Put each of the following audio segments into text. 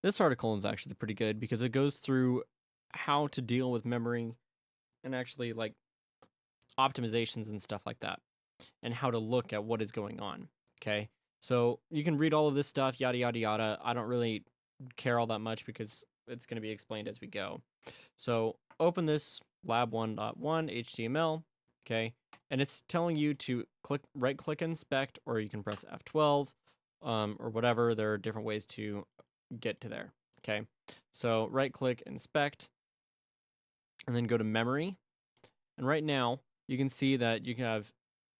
This article is actually pretty good because it goes through how to deal with memory and actually like optimizations and stuff like that, and how to look at what is going on. Okay, so you can read all of this stuff, yada yada yada. I don't really care all that much because it's going to be explained as we go. So open this lab 1.1 HTML, okay, and it's telling you to right click inspect, or you can press F12, or whatever. There are different ways to get to there. Okay, so right click inspect, and then go to memory. And right now you can see that you can have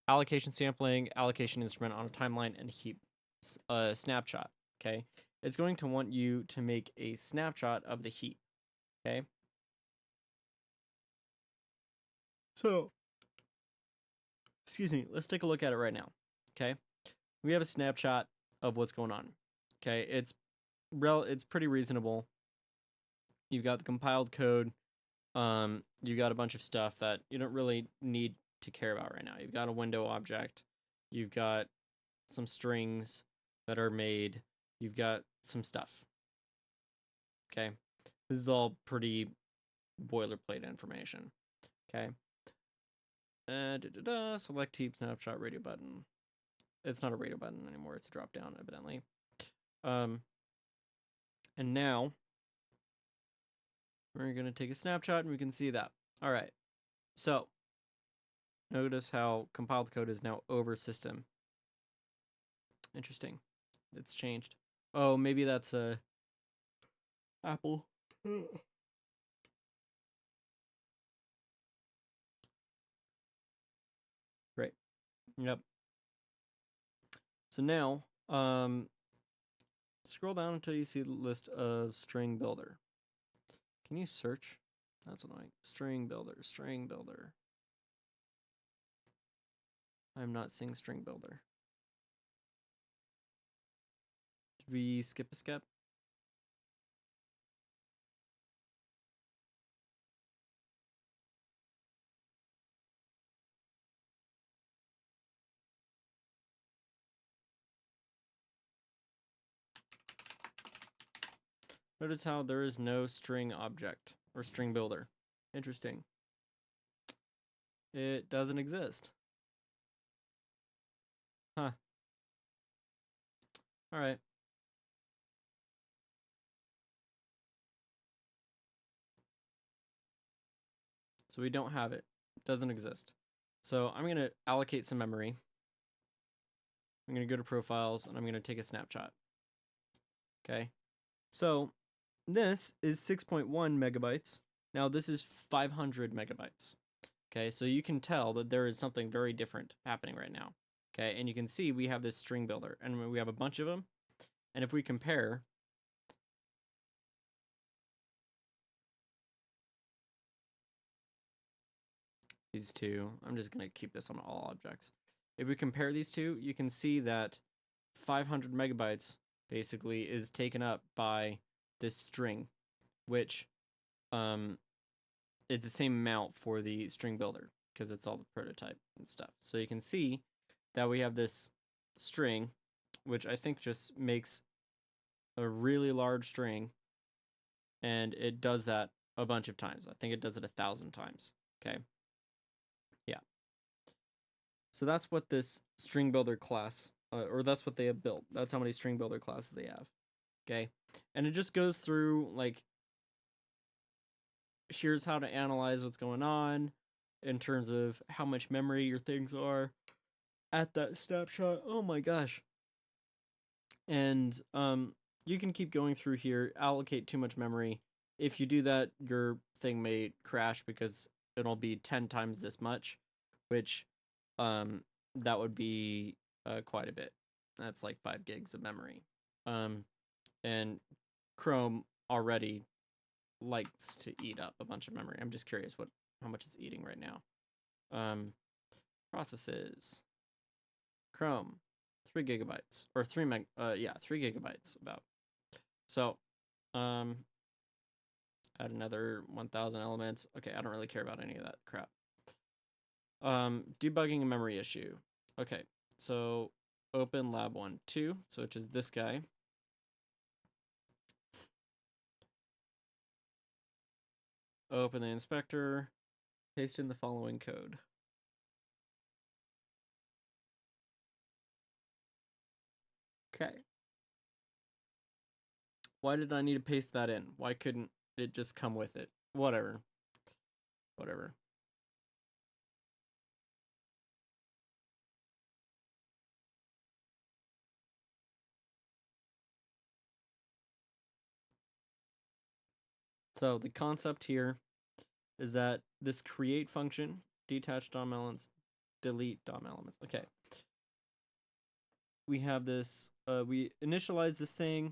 allocation sampling, allocation instrument on a timeline, and heap snapshot. Okay, it's going to want you to make a snapshot of the heap. Okay, so excuse me, let's take a look at it right now. Okay, we have a snapshot of what's going on. Okay, it's pretty reasonable. You've got the compiled code. You got a bunch of stuff that you don't really need to care about right now. You've got a window object. You've got some strings that are made. You've got some stuff. Okay, this is all pretty boilerplate information. Okay. Select heap snapshot radio button. It's not a radio button anymore. It's a drop down, evidently. And now we're gonna take a snapshot and we can see that. All right. So notice how compiled code is now over system. Interesting. It's changed. Oh, maybe that's a Apple. Great. Yep. So now, scroll down until you see the list of string builder. Can you search? That's annoying. String builder, string builder. I'm not seeing string builder. Did we skip a step? Notice how there is no string object or string builder. Interesting. It doesn't exist. Huh. All right. So we don't have it. It doesn't exist. So I'm going to allocate some memory. I'm going to go to profiles and I'm going to take a snapshot. Okay. So this is 6.1 megabytes. Now this is 500 megabytes. Okay, so you can tell that there is something very different happening right now. Okay, and you can see we have this string builder, and we have a bunch of them. And if we compare these two, I'm just going to keep this on all objects. If we compare these two, you can see that 500 megabytes basically is taken up by this string, which it's the same amount for the string builder because it's all the prototype and stuff. So you can see that we have this string, which I think just makes a really large string, and it does that a bunch of times. I think it does it 1,000 times. Okay. Yeah. So that's what this string builder class, or that's what they have built. That's how many string builder classes they have. Okay. And it just goes through like, here's how to analyze what's going on in terms of how much memory your things are at that snapshot. Oh my gosh. And you can keep going through here, allocate too much memory. If you do that, your thing may crash because it'll be 10 times this much, which that would be quite a bit. That's like 5 gigs of memory. And Chrome already likes to eat up a bunch of memory. I'm just curious how much it's eating right now. Processes. Chrome, 3 gigabytes or 3 gigabytes about. So, add another 1,000 elements. Okay, I don't really care about any of that crap. Debugging a memory issue. Okay, so open lab 1.2, so which is this guy. Open the inspector, paste in the following code. Okay. Why did I need to paste that in? Why couldn't it just come with it? Whatever. Whatever. So the concept here is that this create function, detach DOM elements, delete DOM elements. Okay. We have this, we initialize this thing,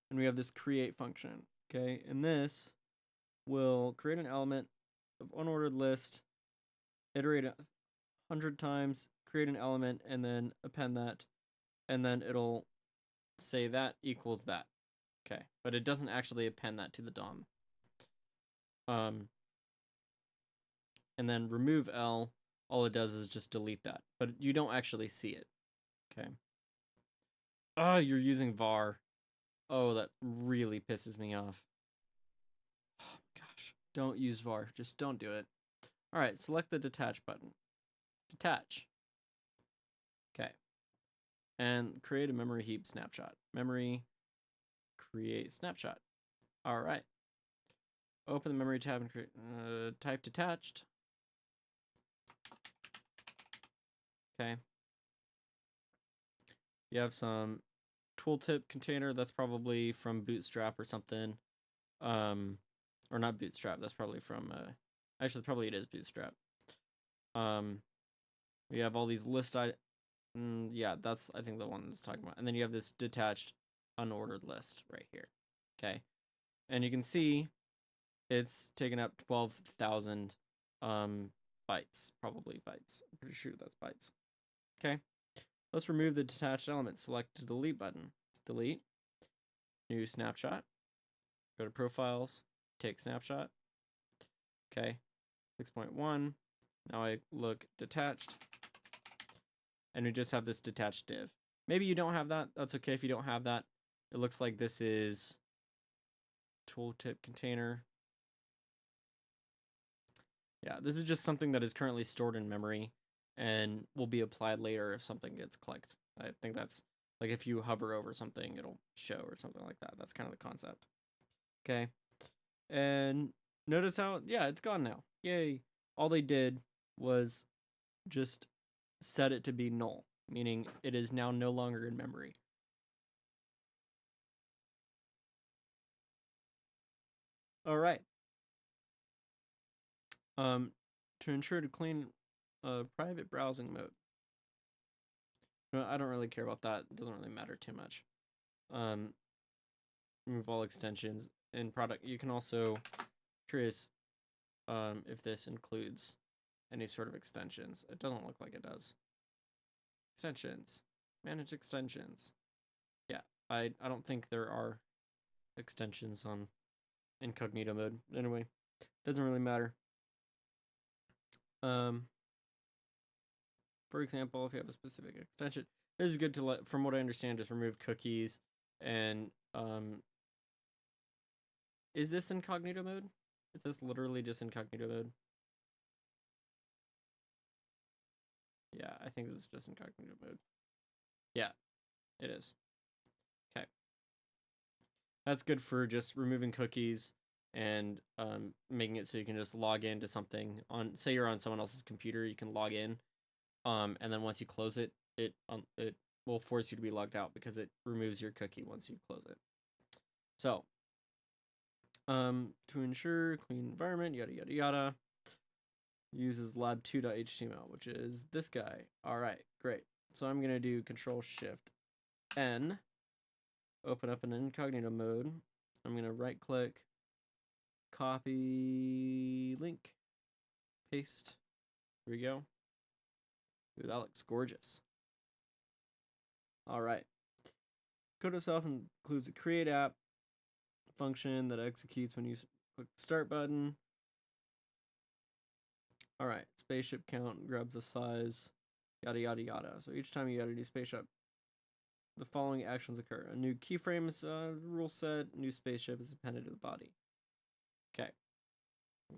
and we have this create function. Okay. And this will create an element of unordered list, iterate 100 times, create an element, and then append that, and then it'll say that equals that. Okay, but it doesn't actually append that to the DOM. And then remove L, all it does is just delete that, but you don't actually see it. Okay. Oh, you're using var. Oh, that really pisses me off. Oh my gosh, don't use var. Just don't do it. All right, select the detach button. Detach. Okay. And create a memory heap snapshot. Memory create snapshot. All right. Open the memory tab and create type detached. Okay. You have some tooltip container that's probably from Bootstrap or something. Or not Bootstrap. That's probably from actually probably it is Bootstrap. We have all these list yeah, that's I think the one that's talking about. And then you have this detached unordered list right here. Okay. And you can see it's taken up 12,000 bytes, probably bytes. I'm pretty sure that's bytes. Okay. Let's remove the detached element. Select the delete button. Delete. New snapshot. Go to profiles. Take snapshot. Okay. 6.1. Now I look detached. And we just have this detached div. Maybe you don't have that. That's okay if you don't have that. It looks like this is tooltip container. Yeah, this is just something that is currently stored in memory and will be applied later if something gets clicked. I think that's like if you hover over something, it'll show or something like that. That's kind of the concept. Okay. And notice how, yeah, it's gone now. Yay. All they did was just set it to be null, meaning it is now no longer in memory. All right. To ensure to clean private browsing mode. No, I don't really care about that. It doesn't really matter too much. Remove all extensions in product. You can also curious if this includes any sort of extensions. It doesn't look like it does. Extensions. Manage extensions. Yeah, I don't think there are extensions on incognito mode. Anyway, doesn't really matter. For example, if you have a specific extension, this is good to let, from what I understand, just remove cookies and is this incognito mode? Is this literally just incognito mode? Yeah, I think this is just incognito mode. Yeah, it is. Okay. That's good for just removing cookies and making it so you can just log into something on, say you're on someone else's computer, you can log in. And then once you close it, it will force you to be logged out because it removes your cookie once you close it. So, to ensure clean environment, yada yada yada, uses lab2.html, which is this guy. All right, great. So I'm gonna do Control-Shift-N, open up an incognito mode. I'm gonna right-click, copy link, paste. Here we go. Ooh, that looks gorgeous. All right. Code itself includes a create app function that executes when you click the start button. All right, spaceship count grabs the size, yada yada yada. So each time you add a new spaceship, the following actions occur: a new keyframe is rule set, new spaceship is appended to the body.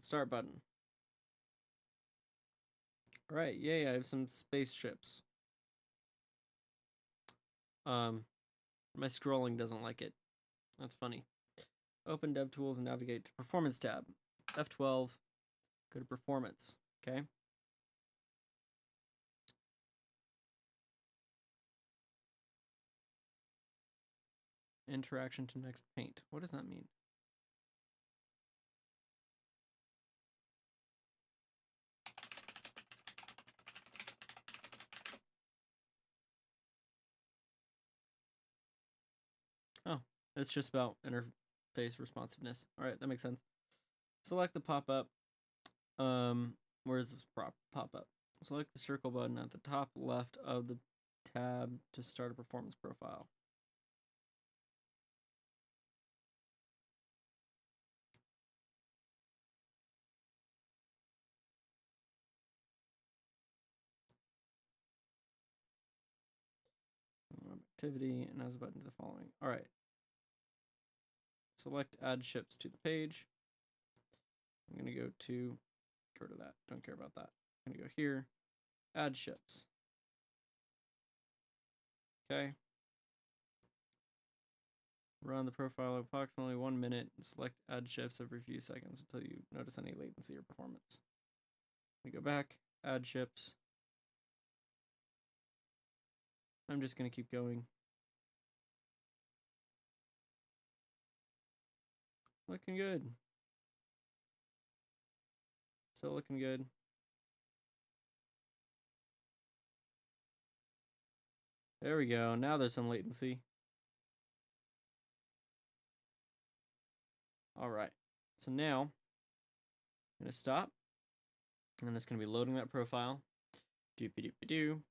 Start button. All right, yay, I have some spaceships. My scrolling doesn't like it. That's funny. Open DevTools and navigate to Performance tab. F12, go to Performance, okay? Interaction to next paint. What does that mean? Oh, it's just about interface responsiveness. All right, that makes sense. Select the pop-up. Where's this pop-up? Select the circle button at the top left of the tab to start a performance profile. Activity and has a button to the following. All right. Select add ships to the page. I'm going to go to that. Don't care about that. I'm going to go here, add ships. Okay. Run the profile approximately 1 minute and select add ships every few seconds until you notice any latency or performance. We go back, add ships. I'm just going to keep going. Looking good. Still looking good. There we go. Now there's some latency. All right. So now I'm going to stop. And it's going to be loading that profile. Doopy-doopy-doo.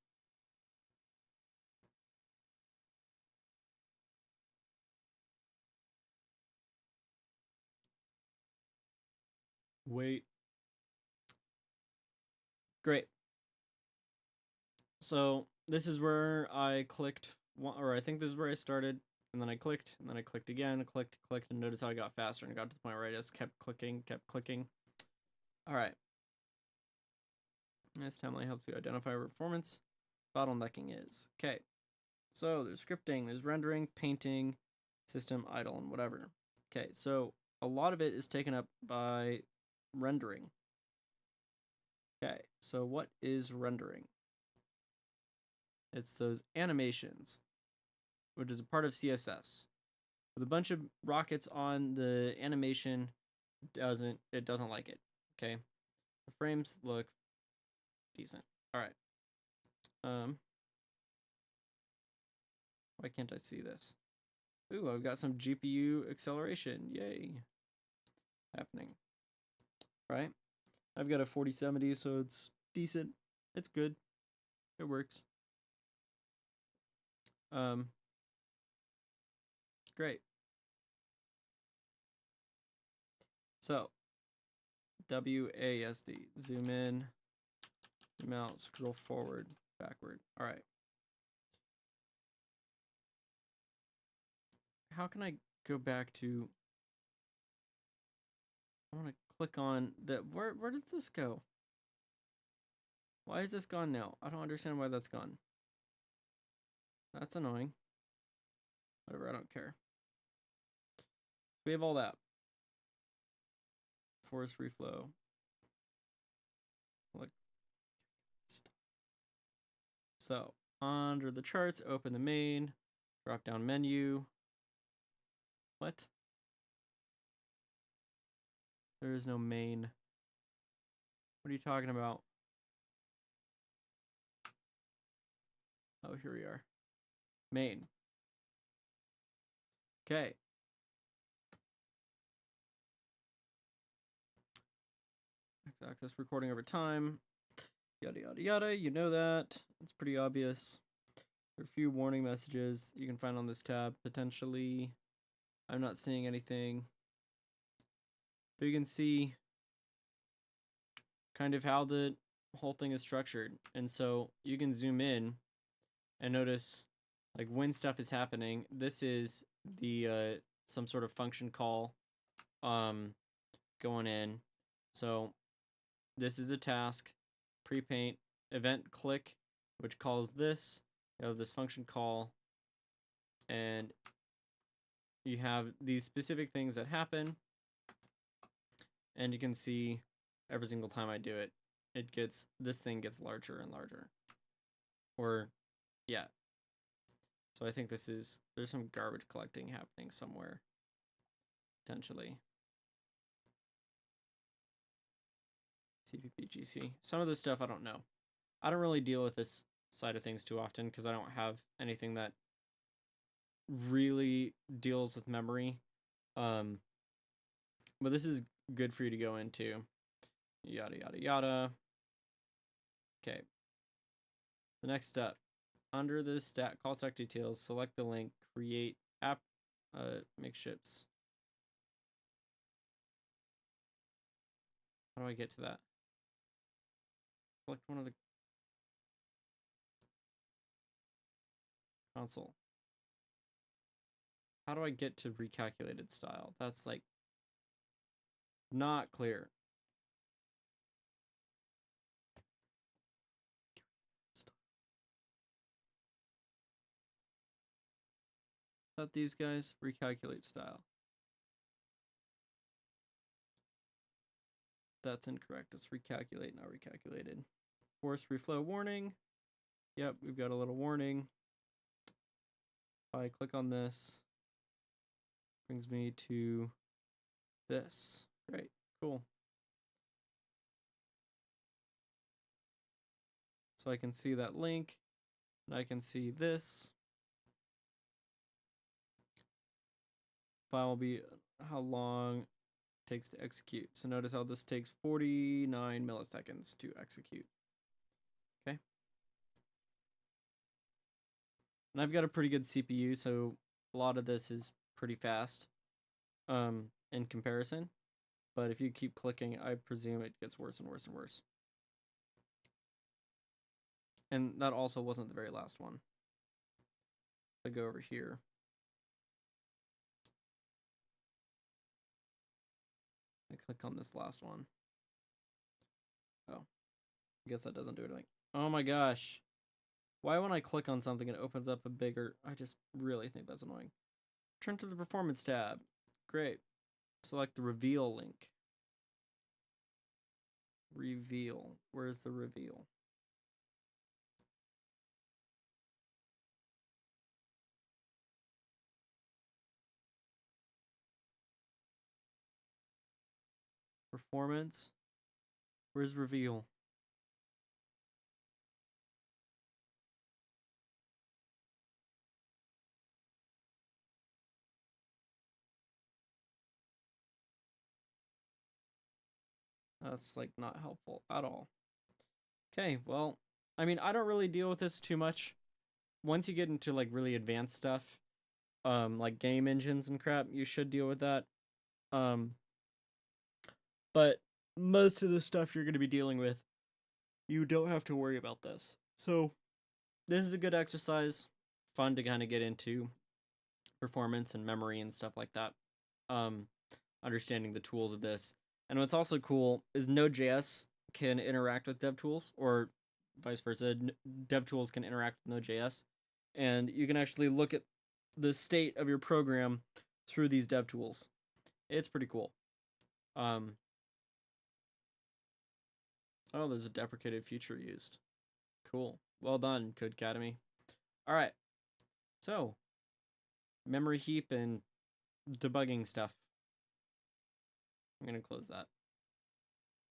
Wait. Great. So this is where I clicked, or I think this is where I started, and then I clicked, and then I clicked again, clicked, and notice how I got faster, and it got to the point where I just kept clicking. All right. This template helps you identify where performance bottlenecking is. Okay. So there's scripting, there's rendering, painting, system, idle, and whatever. Okay, so a lot of it is taken up by rendering. Okay, so what is rendering? It's those animations, which is a part of CSS. With a bunch of rockets on the animation, it doesn't like it. Okay, the frames look decent. All right. Why can't I see this? Ooh, I've got some GPU acceleration. Yay. Happening. Right? I've got a 4070, so it's decent. It's good. It works. Great. So, WASD. Zoom in, zoom out, scroll forward, backward. All right. How can I go back to... I want to click on the... Where did this go? Why is this gone now? I don't understand why that's gone. That's annoying. Whatever, I don't care. We have all that. Force reflow. Look. So, under the charts, open the main, drop down menu. What? There is no main. What are you talking about? Oh, here we are. Main. Okay. X-axis recording over time. Yada, yada, yada. You know that. It's pretty obvious. There are a few warning messages you can find on this tab, potentially. I'm not seeing anything. But you can see kind of how the whole thing is structured. And so you can zoom in and notice like when stuff is happening. This is the some sort of function call going in. So this is a task, pre-paint, event click, which calls this. You have this function call, and you have these specific things that happen, and you can see every single time I do it, this thing gets larger and larger. Or, yeah. So I think there's some garbage collecting happening somewhere, potentially. CPP-GC. Some of this stuff I don't know. I don't really deal with this side of things too often because I don't have anything that really deals with memory. But this is good for you to go into. Yada, yada, yada. Okay. The next step. Under the call stack details, select the link, create app, make ships. How do I get to that? Select one of the console. How do I get to recalculated style? That's like not clear. That these guys recalculate style. That's incorrect. It's recalculate, not recalculated. Force reflow warning. Yep, we've got a little warning. If I click on this, brings me to this. Great, cool. So I can see that link, and I can see this. File will be how long it takes to execute. So notice how this takes 49 milliseconds to execute. Okay. And I've got a pretty good CPU, so a lot of this is pretty fast in comparison. But if you keep clicking, I presume it gets worse and worse and worse. And that also wasn't the very last one. I go over here. I click on this last one. Oh, I guess that doesn't do anything. Oh my gosh. Why when I click on something it opens up a bigger... I just really think that's annoying. Turn to the performance tab. Great. Select the reveal link. Reveal. Where's the reveal? Performance. Where's reveal? That's like not helpful at all. Okay, well, I mean, I don't really deal with this too much. Once you get into like really advanced stuff, like game engines and crap, you should deal with that. But most of the stuff you're going to be dealing with, you don't have to worry about this. So this is a good exercise, fun to kind of get into performance and memory and stuff like that. Understanding the tools of this. And what's also cool is Node.js can interact with DevTools, or vice versa. DevTools can interact with Node.js, and you can actually look at the state of your program through these DevTools. It's pretty cool. Oh, there's a deprecated feature used. Cool. Well done, Codecademy. All right. So, memory heap and debugging stuff. I'm going to close that.